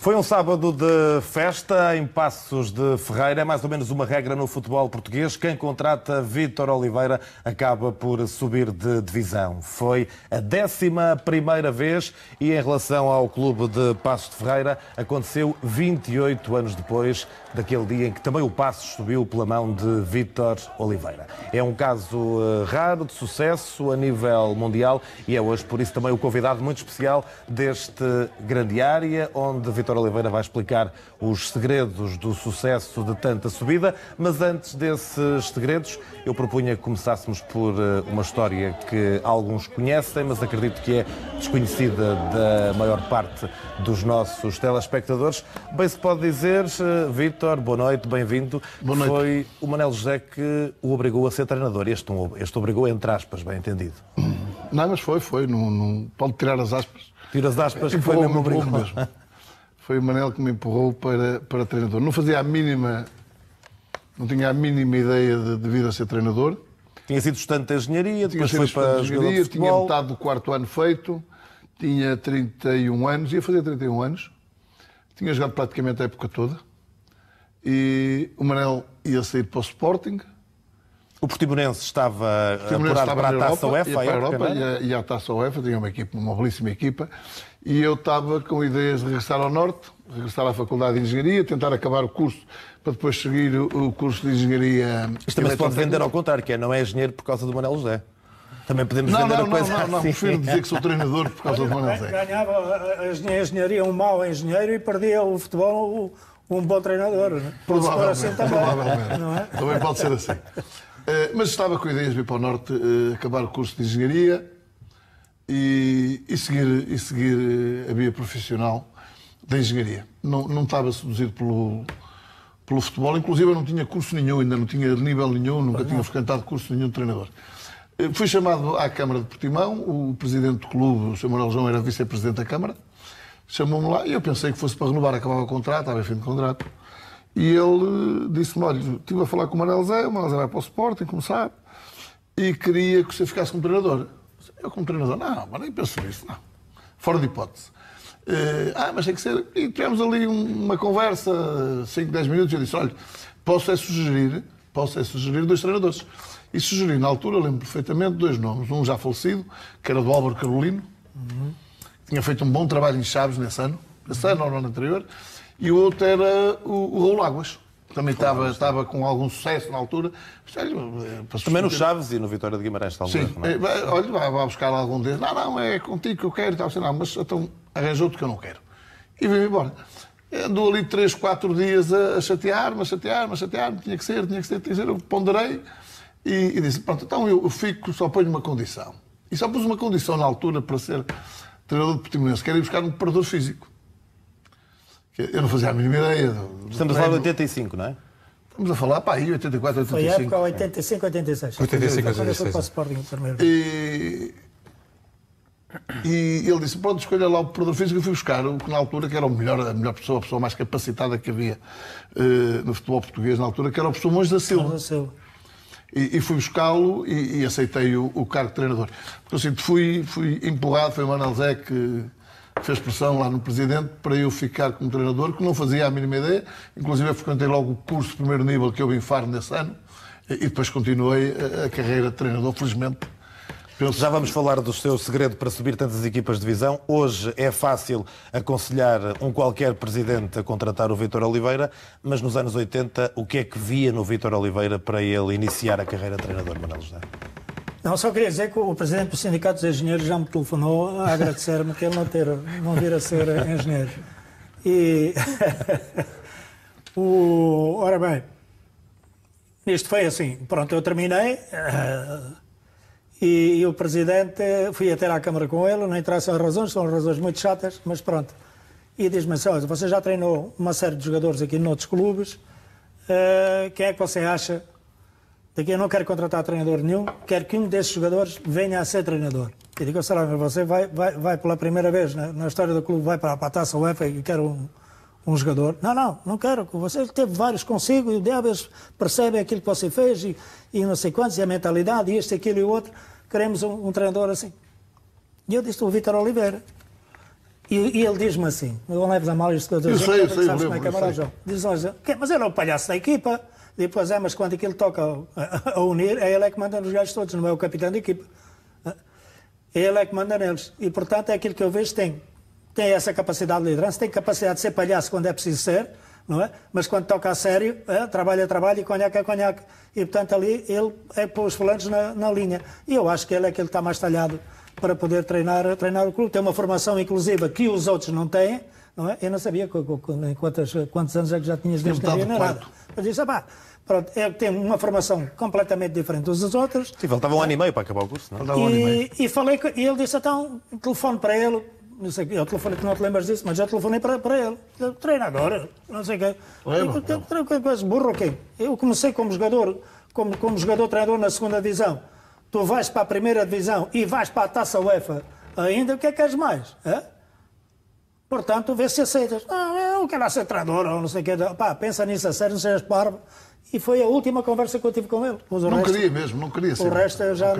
Foi um sábado de festa em Paços de Ferreira. É mais ou menos uma regra no futebol português. Quem contrata Vítor Oliveira acaba por subir de divisão. Foi a 11ª vez e em relação ao clube de Paços de Ferreira aconteceu 28 anos depois daquele dia em que também o Paços subiu pela mão de Vítor Oliveira. É um caso raro, de sucesso a nível mundial e é hoje por isso também o convidado muito especial deste grande área, onde Vítor Oliveira vai explicar os segredos do sucesso de tanta subida, mas antes desses segredos eu propunha que começássemos por uma história que alguns conhecem, mas acredito que é desconhecida da maior parte dos nossos telespectadores. Bem se pode dizer, Vítor, boa noite, bem-vindo. Boa noite. Foi o Manel José que o obrigou a ser treinador. Este obrigou entre aspas, bem entendido. Não, mas foi. Não pode tirar as aspas. Tira as aspas, que foi mesmo obrigou. Mesmo. Foi o Manel que me empurrou para treinador. Não tinha a mínima ideia de vir a ser treinador. Tinha sido estudante de engenharia, depois foi para jogador de futebol. Tinha metade do quarto ano feito, tinha 31 anos, ia fazer 31 anos. Tinha jogado praticamente a época toda. E o Manel ia sair para o Sporting. O Portimonense estava apurado para a Taça UEFA. Ia à Taça UEFA, tinha uma belíssima equipa. E eu estava com ideias de regressar ao Norte, regressar à Faculdade de Engenharia, tentar acabar o curso para depois seguir o curso de Engenharia. Isto também se pode vender ao contrário, que não é engenheiro por causa do Manel José. Também podemos vender a coisa assim. Não, prefiro dizer que sou treinador por causa do Manel José. Ganhava a engenharia um mau engenheiro e perdia o futebol um bom treinador. Provavelmente. Não é? Também pode ser assim. Mas estava com ideias de vir para o Norte, acabar o curso de Engenharia e seguir a via profissional da Engenharia. Não estava seduzido pelo futebol, inclusive eu não tinha curso nenhum, ainda não tinha nível nenhum, nunca tinha frequentado curso nenhum de treinador. Fui chamado à Câmara de Portimão, o presidente do clube, o Sr. Manuel João, era vice-presidente da Câmara, chamou-me lá e eu pensei que fosse para renovar, acabava o contrato, estava em fim de contrato. E ele disse-me, olha, estive a falar com o Manel Zé vai para o Sporting, como sabe, e queria que você ficasse como treinador. Eu como treinador, não, mas nem penso nisso, não. Fora de hipótese. Mas tem que ser... E tivemos ali uma conversa, 5, 10 minutos, e eu disse, olha, posso sugerir 2 treinadores. E sugeri, na altura, lembro perfeitamente, 2 nomes. Um já falecido, que era do Álvaro Carolino, tinha feito um bom trabalho em Chaves nesse ano ou no ano anterior, e o outro era o Raul Águas. Também estava com algum sucesso na altura. Também no Chaves e no Vitória de Guimarães, talvez. Sim, olha, vai buscar algum deles. Não, é contigo que eu quero. Não, mas então arranjou outro que eu não quero. E vim embora. Andou ali 3, 4 dias a chatear-me, tinha que ser. Eu ponderei e disse, pronto, então eu fico, só ponho uma condição. E só pus uma condição na altura para ser treinador de Portimonense, que era ir buscar um preparador físico. Eu não fazia a mínima ideia. Estamos a falar de 85, não é? Estamos a falar, aí, 84, 85. Foi a época 85, 86. 85, 86. Quando eu fui para o Sporting primeiro. E ele disse, pronto, escolha lá o preparador físico. Eu fui buscar o que na altura que era a melhor pessoa, a pessoa mais capacitada que havia no futebol português na altura, que era o professor Monge da Silva. E fui buscá-lo e aceitei o cargo de treinador. Porque eu fui empurrado, foi o Manel Zé que fez pressão lá no presidente para eu ficar como treinador, que não fazia a mínima ideia. Inclusive eu frequentei logo o curso de primeiro nível que eu vim faro nesse ano e depois continuei a carreira de treinador, felizmente. Já vamos falar do seu segredo para subir tantas equipas de divisão. Hoje é fácil aconselhar um qualquer presidente a contratar o Vítor Oliveira, mas nos anos 80, o que é que via no Vítor Oliveira para ele iniciar a carreira de treinador, Manel José? Não, só queria dizer que o presidente do Sindicato dos Engenheiros já me telefonou a agradecer-me que ele não vir a ser engenheiro. E... Ora bem, isto foi assim, pronto, eu terminei e o presidente, fui até à Câmara com ele, não interessa as razões, são razões muito chatas, mas pronto. E diz-me assim, olha, você já treinou uma série de jogadores aqui noutros clubes, quem é que você acha? Daqui eu não quero contratar treinador nenhum, quero que um desses jogadores venha a ser treinador. Eu digo, será que você vai pela primeira vez na história do clube, vai para a Taça UEFA e quer um jogador? Não quero. Você teve vários consigo e o Diabos percebe aquilo que você fez e não sei quantos, e a mentalidade, e este, aquilo e o outro. Queremos um treinador assim. E eu disse, o Vítor Oliveira. E ele diz-me assim, não leves a mal isto que eu Eu sei, sabes como é que é Marajó. Diz, mas ele é o palhaço da equipa. Depois mas quando aquilo toca a unir, é ele que manda nos gajos todos, não é o capitão da equipa. Ele é que manda neles. E, portanto, é aquilo que eu vejo, tem essa capacidade de liderança, tem capacidade de ser palhaço quando é preciso ser, não é? Mas quando toca a sério, trabalho é trabalho e conhaque é conhaque. E, portanto, ali ele é pôr os fulanos na linha. E eu acho que ele é aquele que está mais talhado para poder treinar o clube. Tem uma formação inclusiva que os outros não têm, não é? Eu não sabia quantos anos é que já tinhas desde que havia nada. Eu disse, pronto, eu tenho uma formação completamente diferente dos outros. Sim, faltava 1 ano e meio para acabar o curso, não? E falei e ele disse, então, telefone para ele. Não sei, eu telefonei, que não te lembras disso, mas já telefonei para ele. Treinador, não sei o quê. Coisa burro, ok. Eu comecei como jogador, treinador na segunda divisão. Tu vais para a primeira divisão e vais para a Taça UEFA ainda, o que é que queres mais? Portanto, vê se aceitas. Eu quero ser treinador, ou não sei o quê. Pensa nisso a sério, não sejas parvo. E foi a última conversa que eu tive com ele. Queria mesmo, não queria ser. O resto eu já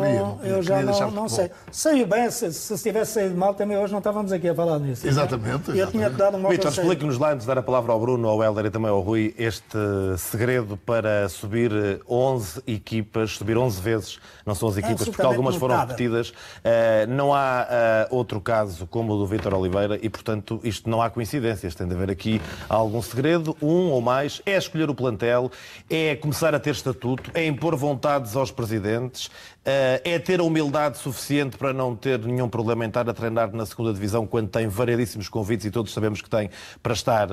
não sei. Sei bem, se tivesse saído mal, também hoje não estávamos aqui a falar nisso. Exatamente. E eu tinha dado uma Vitor, explique-nos lá, antes de dar a palavra ao Bruno, ao Hélder e também ao Rui, este segredo para subir 11 equipas, subir 11 vezes, não são as equipas, porque algumas foram repetidas. Não há outro caso como o do Vítor Oliveira e, portanto, isto não há coincidências. Tem de haver aqui algum segredo, um ou mais, é escolher o plantel, é começar a ter estatuto, é impor vontades aos presidentes, é ter a humildade suficiente para não ter nenhum problema em estar a treinar na segunda divisão quando tem variedíssimos convites e todos sabemos que tem para estar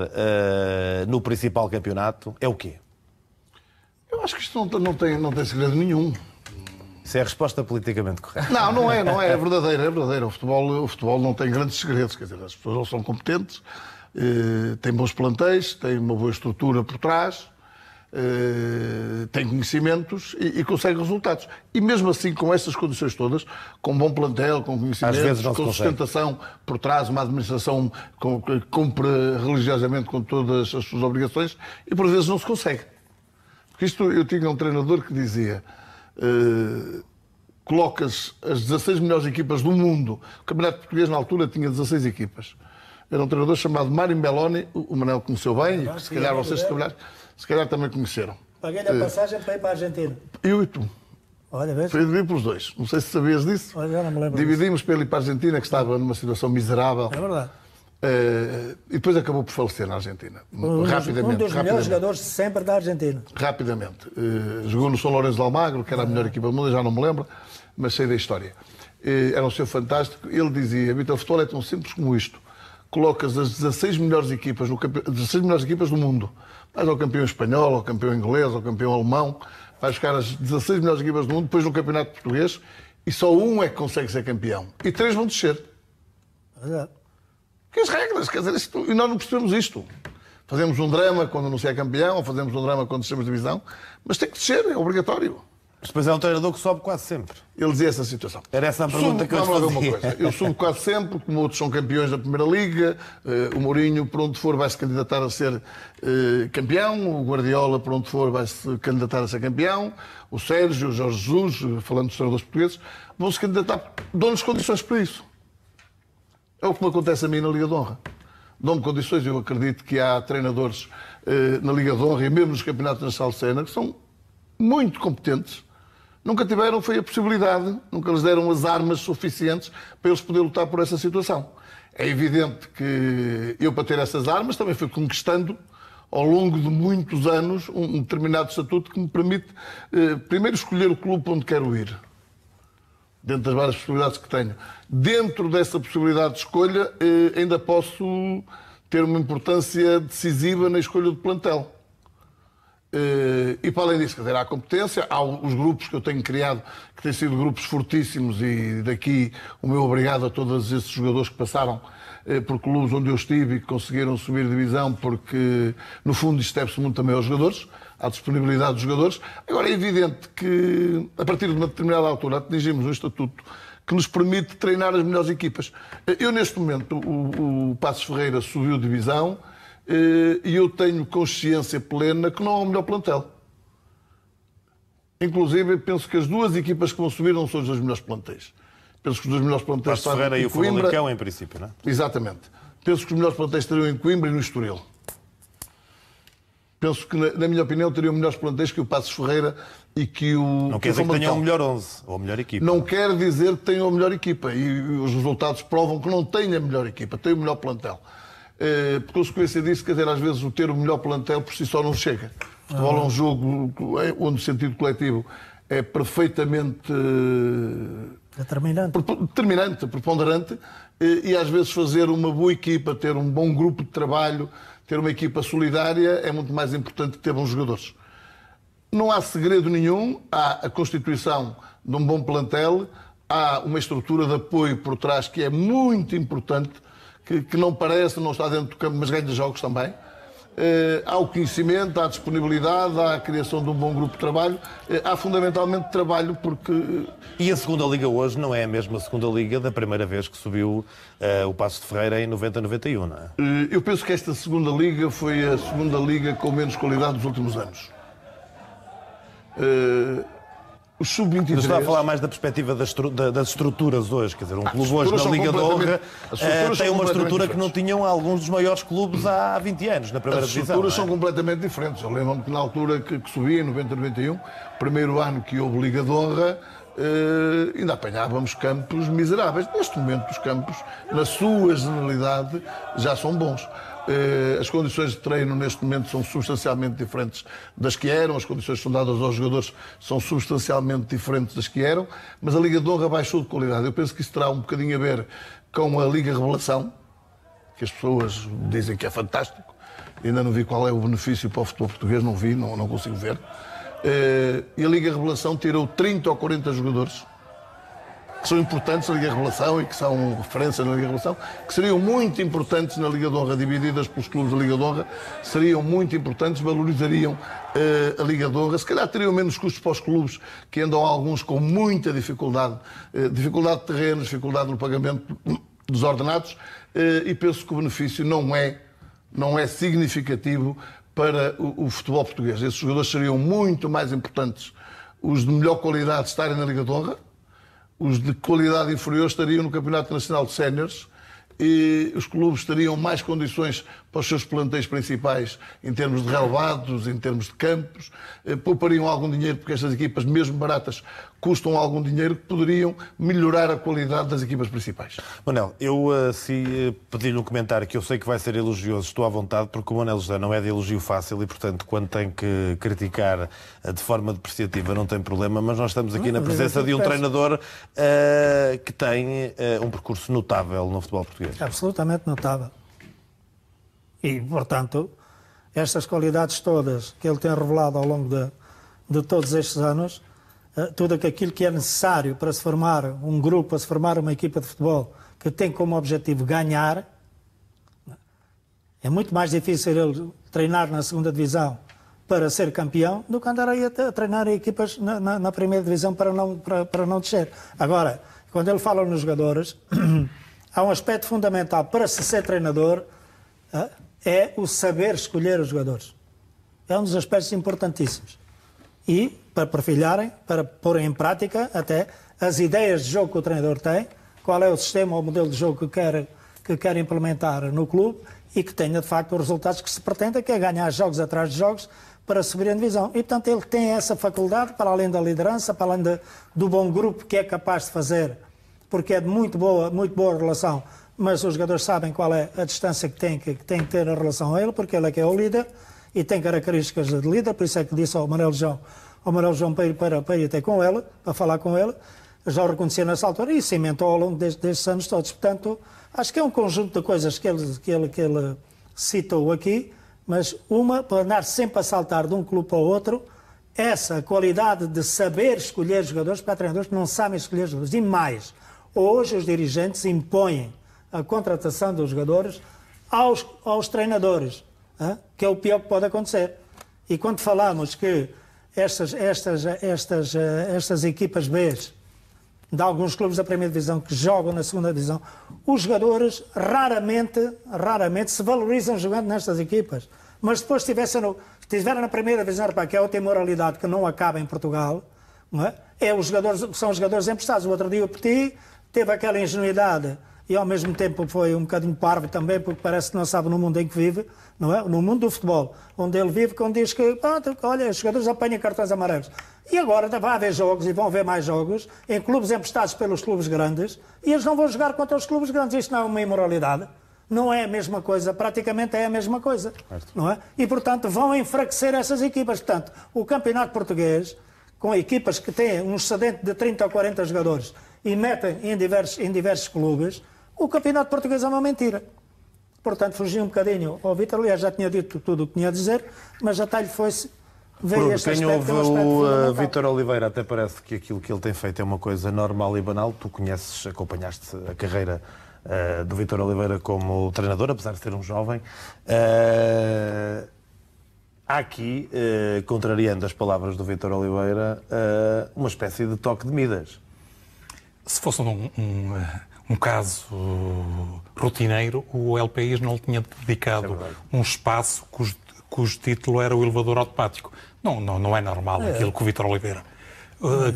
no principal campeonato. É o quê? Eu acho que isto não tem segredo nenhum. Isso é a resposta politicamente correta. Não é verdadeiro. O futebol não tem grandes segredos, quer dizer, as pessoas são competentes, têm bons plantéis, têm uma boa estrutura por trás, tem conhecimentos e consegue resultados. E mesmo assim, com essas condições todas, com bom plantel, com conhecimentos, com sustentação por trás, uma administração que cumpre religiosamente com todas as suas obrigações, e por vezes não se consegue. Porque isto, eu tinha um treinador que dizia, colocas as 16 melhores equipas do mundo. O Campeonato Português na altura tinha 16 equipas. Era um treinador chamado Mário Belloni, o Manel conheceu bem, e se calhar vocês se calhar também conheceram. Paguei-lhe a passagem para ir para a Argentina. Eu e tu. Olha, vês? Foi dividido pelos dois. Não sei se sabias disso. Olha, já não me lembro Dividimos para ele ir para a Argentina, que estava numa situação miserável. É verdade. E depois acabou por falecer na Argentina. Rapidamente. Um dos melhores jogadores sempre da Argentina. Rapidamente. Jogou no São Lourenço de Almagro, que era a melhor equipa do mundo, já não me lembro, mas sei da história. Era um senhor fantástico. Ele dizia, Vitor, o futebol é tão simples como isto. Colocas as 16 melhores equipas, 16 melhores equipas do mundo. Vais ao campeão espanhol, ao campeão inglês, ao campeão alemão, vais buscar as 16 melhores equipas do mundo, depois no campeonato português, e só um é que consegue ser campeão. E 3 vão descer. Verdade. Que as regras, quer dizer, e nós não percebemos isto. Fazemos um drama quando não se é campeão, ou fazemos um drama quando descemos de divisão, mas tem que descer, é obrigatório. Mas depois é um treinador que sobe quase sempre. Ele dizia essa situação. Era essa a pergunta que eu fazia. Eu subo quase sempre, como outros são campeões da Primeira Liga, o Mourinho, por onde for, vai se candidatar a ser campeão, o Guardiola, por onde for, vai se candidatar a ser campeão, o Sérgio, o Jorge Jesus, falando dos treinadores portugueses, vão se candidatar, dão-nos condições para isso. É o que me acontece a mim na Liga de Honra. Dão-me condições, eu acredito que há treinadores na Liga de Honra e mesmo nos campeonatos nacionais de Sena que são muito competentes. Nunca tiveram, foi a possibilidade, nunca lhes deram as armas suficientes para eles poderem lutar por essa situação. É evidente que eu, para ter essas armas, também fui conquistando, ao longo de muitos anos, um determinado estatuto que me permite, primeiro, escolher o clube onde quero ir. Dentro das várias possibilidades que tenho. Dentro dessa possibilidade de escolha, ainda posso ter uma importância decisiva na escolha do plantel. E para além disso, quer dizer, há competência, há os grupos que eu tenho criado, que têm sido grupos fortíssimos, e daqui o meu obrigado a todos esses jogadores que passaram por clubes onde eu estive e que conseguiram subir divisão, porque no fundo isto deve-se muito também aos jogadores, à disponibilidade dos jogadores. Agora é evidente que a partir de uma determinada altura atingimos um estatuto que nos permite treinar as melhores equipas. Eu neste momento, o Passos Ferreira subiu divisão, e eu tenho consciência plena que não há o melhor plantel. Inclusive, penso que as duas equipas que vão subir não são os dois melhores plantéis. Penso que os dois melhores plantéis estão em Coimbra e o Famalicão, em princípio, não é? Exatamente. penso que os melhores plantéis estariam em Coimbra e no Estoril. Penso que, na minha opinião, teriam melhores plantéis que o Passos Ferreira e que o... Não quer dizer que tenham o melhor 11 ou a melhor equipa. Não quer dizer que tenham a melhor equipa. E os resultados provam que não têm a melhor equipa, têm o melhor plantel. Por consequência disso, quer dizer, às vezes o ter o melhor plantel por si só não chega. O futebol é um jogo onde o sentido coletivo é perfeitamente determinante, preponderante, e às vezes fazer uma boa equipa, ter um bom grupo de trabalho, ter uma equipa solidária é muito mais importante que ter bons jogadores. Não há segredo nenhum, há a constituição de um bom plantel, há uma estrutura de apoio por trás que é muito importante, que não parece, não está dentro do campo, mas ganha jogos também. Há o conhecimento, há a disponibilidade, há a criação de um bom grupo de trabalho, há fundamentalmente trabalho porque... E a segunda Liga hoje não é a mesma segunda Liga da primeira vez que subiu o Passos de Ferreira em 90-91, não é? Eu penso que esta segunda Liga foi a segunda Liga com menos qualidade dos últimos anos. O Sub-23... Eu estava a falar mais da perspectiva das estruturas hoje. Quer dizer, um clube hoje na Liga de Honra tem uma estrutura que não tinham alguns dos maiores clubes há 20 anos, na primeira divisão. As estruturas são completamente diferentes. Eu lembro-me que na altura que subia, em 90-91, primeiro ano que houve Liga de Honra, ainda apanhávamos campos miseráveis. Neste momento, os campos, na sua generalidade, já são bons. As condições de treino neste momento são substancialmente diferentes das que eram, as condições que são dadas aos jogadores são substancialmente diferentes das que eram, mas a Liga de Honra baixou de qualidade. Eu penso que isso terá um bocadinho a ver com a Liga Revelação, que as pessoas dizem que é fantástico. Ainda não vi qual é o benefício para o futebol português, não vi, não consigo ver. E a Liga Revelação tirou 30 ou 40 jogadores que são importantes na Liga Revelação e que são referências na Liga Revelação, que seriam muito importantes na Liga de Honra, divididas pelos clubes da Liga de Honra, seriam muito importantes, valorizariam a Liga de Honra. Se calhar teriam menos custos para os clubes, que andam alguns com muita dificuldade, dificuldade de terrenos, dificuldade no pagamento dos ordenados, e penso que o benefício não é significativo para o futebol português. Esses jogadores seriam muito mais importantes, os de melhor qualidade estarem na Liga de Honra, os de qualidade inferior estariam no Campeonato Nacional de Séniores e os clubes teriam mais condições para os seus plantéis principais em termos de relevados, em termos de campos, poupariam algum dinheiro, porque estas equipas, mesmo baratas, custam algum dinheiro, que poderiam melhorar a qualidade das equipas principais. Manel, eu se pedi-lhe um comentário que eu sei que vai ser elogioso, estou à vontade, porque o Manel José não é de elogio fácil e, portanto, quando tem que criticar de forma depreciativa não tem problema, mas nós estamos aqui na presença de um treinador que tem um percurso notável no futebol português. Absolutamente notável. E, portanto, estas qualidades todas que ele tem revelado ao longo de todos estes anos, tudo aquilo que é necessário para se formar um grupo, para se formar uma equipa de futebol que tem como objetivo ganhar, é muito mais difícil ele treinar na segunda divisão para ser campeão do que andar aí a treinar equipas na primeira divisão para não descer. Agora, quando ele fala nos jogadores, há um aspecto fundamental para se ser treinador, é o saber escolher os jogadores. É um dos aspectos importantíssimos. E para perfilharem, para porem em prática até as ideias de jogo que o treinador tem, qual é o sistema ou o modelo de jogo que quer implementar no clube e que tenha, de facto, os resultados que se pretende, que é ganhar jogos atrás de jogos para subir em divisão. E, portanto, ele tem essa faculdade, para além da liderança, para além do bom grupo que é capaz de fazer, porque é de muito boa relação, mas os jogadores sabem qual é a distância que tem que ter em relação a ele, porque ele é que é o líder e tem características de líder, por isso é que disse ao Manuel João para ir até com ele, para falar com ele, já o reconhecia nessa altura e cimentou ao longo destes anos todos. Portanto, acho que é um conjunto de coisas que ele citou aqui, mas uma, para andar sempre a saltar de um clube para o outro, essa qualidade de saber escolher jogadores para treinadores que não sabem escolher jogadores. E mais, hoje os dirigentes impõem a contratação dos jogadores aos treinadores, que é o pior que pode acontecer. E quando falamos que estas equipas B de alguns clubes da primeira divisão que jogam na segunda divisão, os jogadores raramente se valorizam jogando nestas equipas. Mas depois se estiverem na primeira divisão, que é outra imoralidade que não acaba em Portugal, não é? São os jogadores emprestados. O outro dia o Petit teve aquela ingenuidade e ao mesmo tempo foi um bocadinho parvo também, porque parece que não sabe no mundo em que vive, não é? No mundo do futebol, onde ele vive, quando diz que, olha, os jogadores apanham cartões amarelos. E agora vai haver jogos, e vão haver mais jogos, em clubes emprestados pelos clubes grandes, e eles não vão jogar contra os clubes grandes. Isto não é uma imoralidade? Não é a mesma coisa, praticamente é a mesma coisa, não é? E, portanto, vão enfraquecer essas equipas. Portanto, o campeonato português, com equipas que têm um excedente de 30 ou 40 jogadores e metem em diversos clubes, o campeonato português é uma mentira. Portanto, fugi um bocadinho ao Vítor, aliás, já tinha dito tudo o que tinha a dizer, mas até lhe foi-se ver este quem aspecto. ouve o Vítor Oliveira até parece que aquilo que ele tem feito é uma coisa normal e banal. Tu conheces, acompanhaste a carreira do Vítor Oliveira como treinador, apesar de ser um jovem. Há aqui, contrariando as palavras do Vítor Oliveira, uma espécie de toque de Midas. Se fosse um caso rotineiro, o El País não lhe tinha dedicado um espaço cujo título era o elevador automático. Não é normal aquilo que o Vítor Oliveira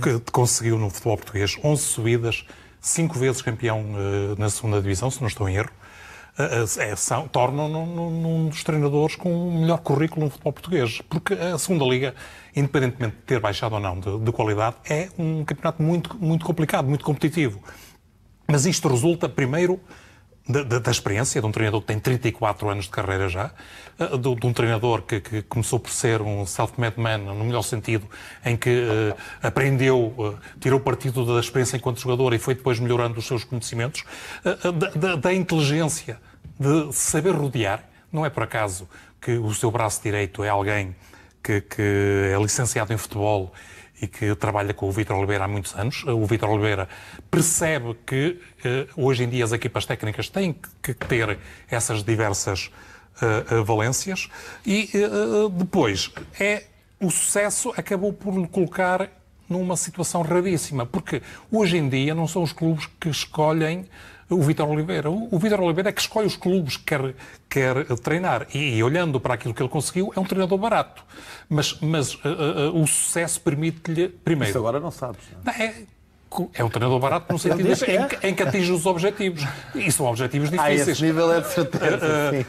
que conseguiu no futebol português. 11 subidas, 5 vezes campeão na segunda divisão, se não estou em erro. Tornam-no num dos treinadores com o melhor currículo no futebol português. Porque a segunda liga, independentemente de ter baixado ou não de qualidade, é um campeonato muito, muito complicado, muito competitivo. Mas isto resulta, primeiro, da experiência de um treinador que tem 34 anos de carreira já, de um treinador que começou por ser um self-made man, no melhor sentido, em que aprendeu, tirou partido da experiência enquanto jogador e foi depois melhorando os seus conhecimentos, da inteligência, de saber rodear. Não é por acaso que o seu braço direito é alguém que é licenciado em futebol e que trabalha com o Vítor Oliveira há muitos anos. O Vítor Oliveira percebe que hoje em dia as equipas técnicas têm que ter essas diversas valências e depois o sucesso acabou por lhe colocar numa situação raríssima, porque hoje em dia não são os clubes que escolhem o Vítor Oliveira. O Vítor Oliveira é que escolhe os clubes que quer treinar. E olhando para aquilo que ele conseguiu, é um treinador barato. Mas o sucesso permite-lhe, primeiro... Isso agora não sabes. Não? É um treinador barato no sentido em que atinge os objetivos. E são objetivos difíceis. Esse nível é de certeza,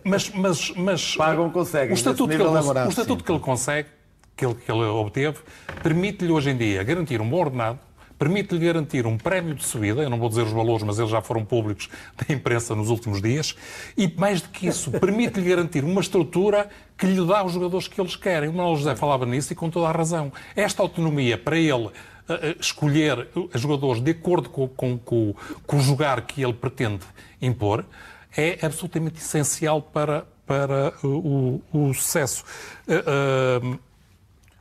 mas pagam, conseguem. O estatuto que ele consegue, que ele obteve, permite-lhe hoje em dia garantir um bom ordenado, permite-lhe garantir um prémio de subida, eu não vou dizer os valores, mas eles já foram públicos da imprensa nos últimos dias, e mais do que isso, permite-lhe garantir uma estrutura que lhe dá os jogadores que eles querem. O Manuel José falava nisso e com toda a razão. Esta autonomia para ele escolher os jogadores de acordo com o jogar que ele pretende impor é absolutamente essencial para o sucesso.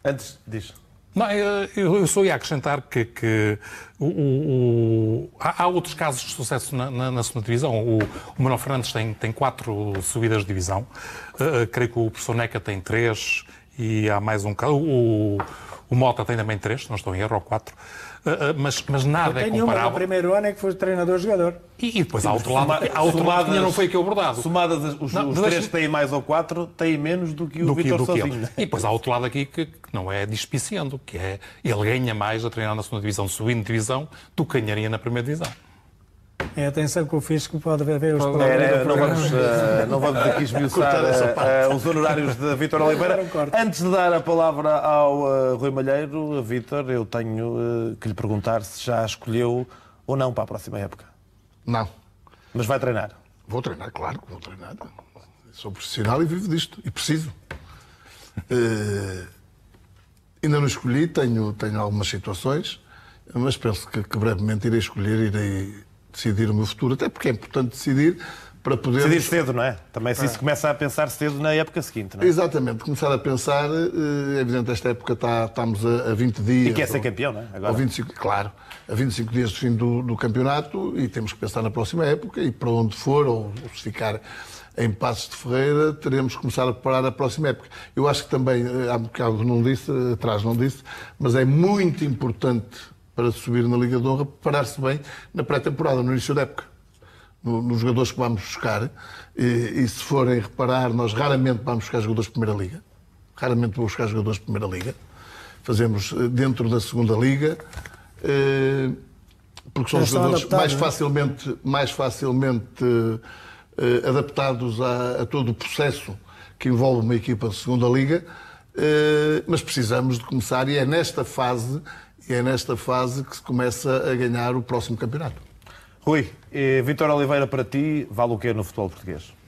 Antes disso. Não, eu só ia acrescentar que há outros casos de sucesso na segunda divisão. O Manuel Fernandes tem 4 subidas de divisão. Creio que o professor Neca tem 3 e há mais um caso. O Mota tem também 3, se não estou em erro, ou 4. Mas nada é comparável. No primeiro ano é que foi treinador-jogador. E depois há outro lado que ainda não foi aqui abordado. Somadas os 3 que têm mais ou 4, têm menos do que o Vítor sozinho. E depois há outro lado aqui que não é despiciando, que é ele ganha mais a treinar na segunda divisão, subindo divisão, do que ganharia na primeira divisão. Atenção que o Fisco pode ver os problemas. Não vamos aqui esmiuçar os honorários de Vítor Oliveira. Antes de dar a palavra ao Rui Malheiro, Vítor, eu tenho que lhe perguntar se já escolheu ou não para a próxima época. Não. Mas vai treinar? Vou treinar, claro que vou treinar. Sou profissional e vivo disto. E preciso. Ainda não escolhi, tenho algumas situações, mas penso que brevemente irei escolher, irei decidir o meu futuro, até porque é importante decidir para poder... Decidir cedo, não é? Também se isso começa a pensar cedo na época seguinte, não é? Exatamente, começar a pensar, é evidente, esta época estamos a 20 dias... E quer ser campeão, não é? Agora. 25, claro, a 25 dias do fim do campeonato e temos que pensar na próxima época e para onde for, ou se ficar em Passos de Ferreira, teremos que começar a preparar a próxima época. Eu acho que também, há bocado não disse, atrás não disse, mas é muito importante para subir na Liga de Honra, preparar-se bem na pré-temporada, no início da época. Nos jogadores que vamos buscar. E se forem reparar, nós raramente vamos buscar jogadores de Primeira Liga. Raramente vou buscar jogadores de Primeira Liga. Fazemos dentro da Segunda Liga. porque são jogadores mais facilmente adaptados a todo o processo que envolve uma equipa de segunda liga, mas precisamos de começar, e é nesta fase que se começa a ganhar o próximo campeonato. Rui, Vítor Oliveira para ti vale o quê no futebol português?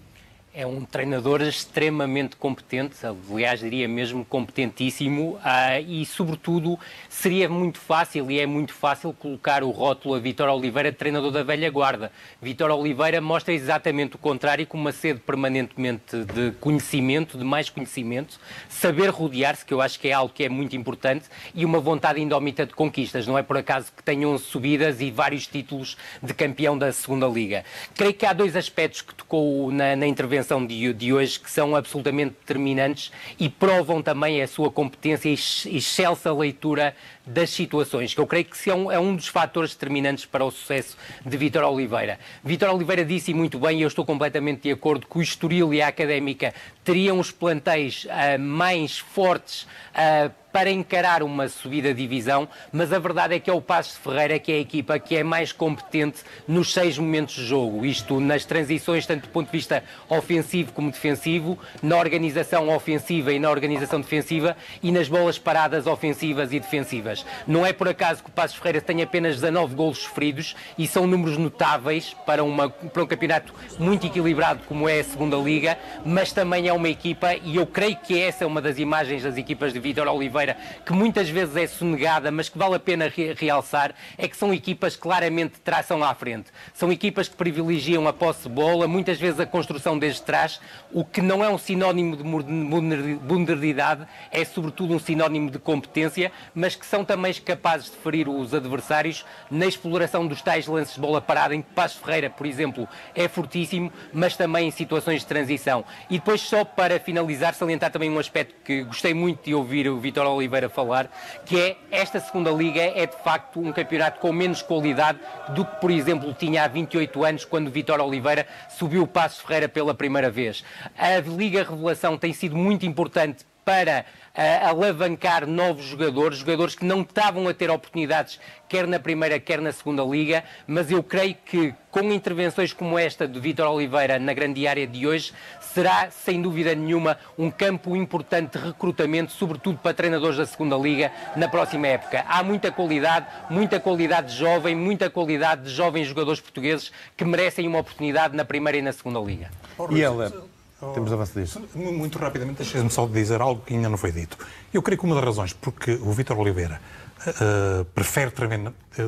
É um treinador extremamente competente, aliás, diria mesmo competentíssimo, e, sobretudo, seria muito fácil, e é muito fácil, colocar o rótulo a Vítor Oliveira de treinador da velha guarda. Vítor Oliveira mostra exatamente o contrário, com uma sede permanentemente de conhecimento, de mais conhecimento, saber rodear-se, que eu acho que é algo que é muito importante, e uma vontade indómita de conquistas. Não é por acaso que tem 11 subidas e vários títulos de campeão da segunda liga. Creio que há dois aspectos que tocou na intervenção de hoje que são absolutamente determinantes e provam também a sua competência e excelsa leitura das situações, que eu creio que é um dos fatores determinantes para o sucesso de Vítor Oliveira. Vítor Oliveira disse muito bem, e eu estou completamente de acordo, que o Estoril e a Académica teriam os plantéis mais fortes para encarar uma subida de divisão, mas a verdade é que é o Passos de Ferreira que é a equipa que é mais competente nos 6 momentos de jogo, isto nas transições, tanto do ponto de vista ofensivo como defensivo, na organização ofensiva e na organização defensiva e nas bolas paradas ofensivas e defensivas. Não é por acaso que o Passos de Ferreira tem apenas 19 golos sofridos e são números notáveis para um campeonato muito equilibrado como é a segunda liga, mas também é uma equipa, e eu creio que essa é uma das imagens das equipas de Vítor Oliveira que muitas vezes é sonegada, mas que vale a pena realçar, é que são equipas que claramente traçam à frente. São equipas que privilegiam a posse de bola, muitas vezes a construção desde trás, o que não é um sinónimo de modernidade, é sobretudo um sinónimo de competência, mas que são também capazes de ferir os adversários na exploração dos tais lances de bola parada, em que Passos Ferreira, por exemplo, é fortíssimo, mas também em situações de transição. E depois, só para finalizar, salientar também um aspecto que gostei muito de ouvir o Vítor Oliveira falar, que é esta segunda liga é de facto um campeonato com menos qualidade do que, por exemplo, tinha há 28 anos quando Vítor Oliveira subiu o Passos Ferreira pela primeira vez. A Liga Revelação tem sido muito importante para alavancar novos jogadores que não estavam a ter oportunidades quer na primeira, quer na segunda liga, mas eu creio que com intervenções como esta de Vítor Oliveira na grande área de hoje, será sem dúvida nenhuma um campo importante de recrutamento, sobretudo para treinadores da segunda liga na próxima época. Há muita qualidade jovem, muita qualidade de jovens jogadores portugueses que merecem uma oportunidade na primeira e na segunda liga. E ela? Temos avanço disto. Muito rapidamente, deixem-me só dizer algo que ainda não foi dito. Eu creio que uma das razões porque o Vítor Oliveira prefere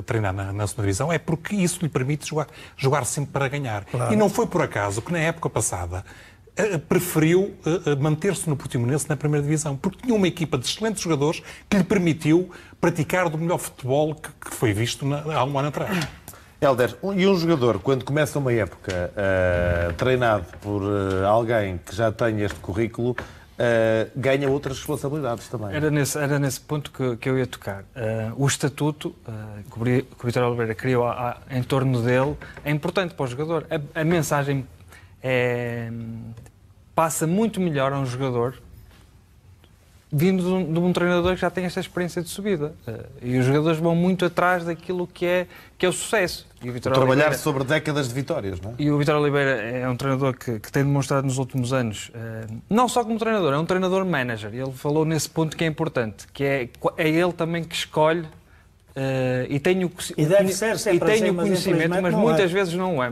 treinar na segunda divisão é porque isso lhe permite jogar sempre para ganhar. Claro. E não foi por acaso que na época passada preferiu manter-se no Portimonense na primeira divisão, porque tinha uma equipa de excelentes jogadores que lhe permitiu praticar do melhor futebol que foi visto há um ano atrás. Hélder, e um jogador, quando começa uma época treinado por alguém que já tem este currículo, ganha outras responsabilidades também? Era nesse ponto que eu ia tocar. O estatuto que o Vítor Oliveira criou em torno dele é importante para o jogador. A mensagem passa muito melhor a um jogador vindo de um treinador que já tem esta experiência de subida. E os jogadores vão muito atrás daquilo que é o sucesso. E o trabalhar sobre décadas de vitórias, não é? E o Vítor Oliveira é um treinador que tem demonstrado nos últimos anos, não só como treinador, é um treinador manager. E ele falou nesse ponto que é importante, que é ele também que escolhe e tem o conhecimento, mas muitas vezes não é.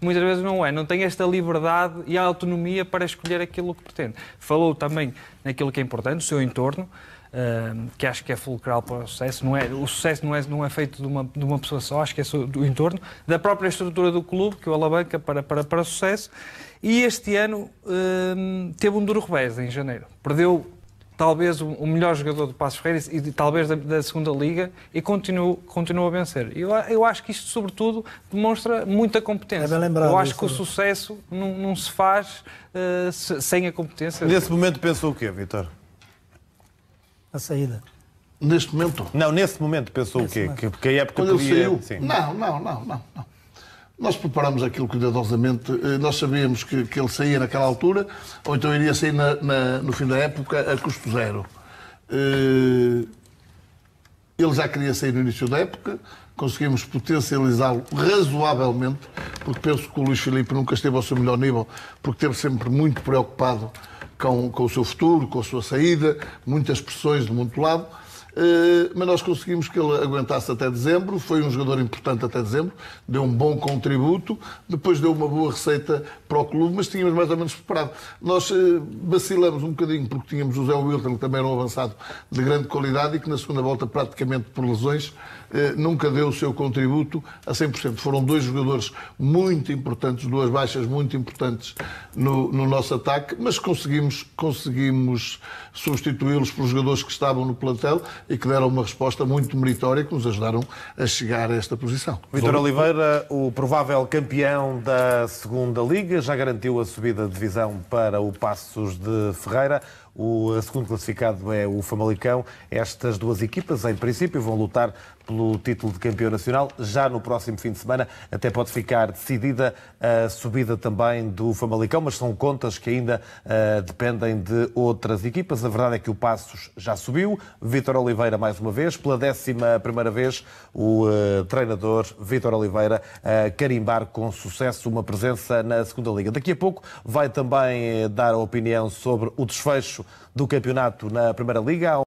Muitas vezes não é. Não tem esta liberdade e a autonomia para escolher aquilo que pretende. Falou também naquilo que é importante, o seu entorno, que acho que é fulcral para o sucesso. O sucesso não é feito de uma pessoa só, acho que é do entorno, da própria estrutura do clube, que o alavanca para o sucesso. E este ano teve um duro revés em janeiro. Perdeu talvez o melhor jogador do Passos Ferreira e talvez da segunda liga e continua a vencer. Eu acho que isto, sobretudo, demonstra muita competência. Eu acho que o sucesso não se faz sem a competência. Nesse momento pensou o quê, Vítor? A saída. Neste momento? Não, nesse momento pensou o quê? Que a época quando podia... ele saiu? Sim. Não. Nós preparámos aquilo cuidadosamente. Nós sabíamos que ele saía naquela altura, ou então iria sair no fim da época a custo zero. Ele já queria sair no início da época, conseguimos potencializá-lo razoavelmente, porque penso que o Luís Filipe nunca esteve ao seu melhor nível, porque esteve sempre muito preocupado com o seu futuro, com a sua saída, muitas pressões de muito lado. Mas nós conseguimos que ele aguentasse até dezembro, foi um jogador importante até dezembro, deu um bom contributo, depois deu uma boa receita para o clube, mas tínhamos mais ou menos preparado. Nós vacilamos um bocadinho porque tínhamos o Zé Wilton, que também era um avançado de grande qualidade e que na segunda volta, praticamente por lesões, nunca deu o seu contributo a 100%. Foram dois jogadores muito importantes, duas baixas muito importantes no nosso ataque, mas conseguimos substituí-los por jogadores que estavam no plantel e que deram uma resposta muito meritória, que nos ajudaram a chegar a esta posição. Vítor Oliveira, o provável campeão da Segunda Liga, já garantiu a subida de divisão para o Paços de Ferreira. O segundo classificado é o Famalicão. Estas duas equipas, em princípio, vão lutar pelo título de campeão nacional. Já no próximo fim de semana até pode ficar decidida a subida também do Famalicão, mas são contas que ainda dependem de outras equipas. A verdade é que o Paços já subiu. Vítor Oliveira, mais uma vez, pela 11ª vez, o treinador Vítor Oliveira a carimbar com sucesso uma presença na Segunda Liga. Daqui a pouco vai também dar a opinião sobre o desfecho do campeonato na Primeira Liga.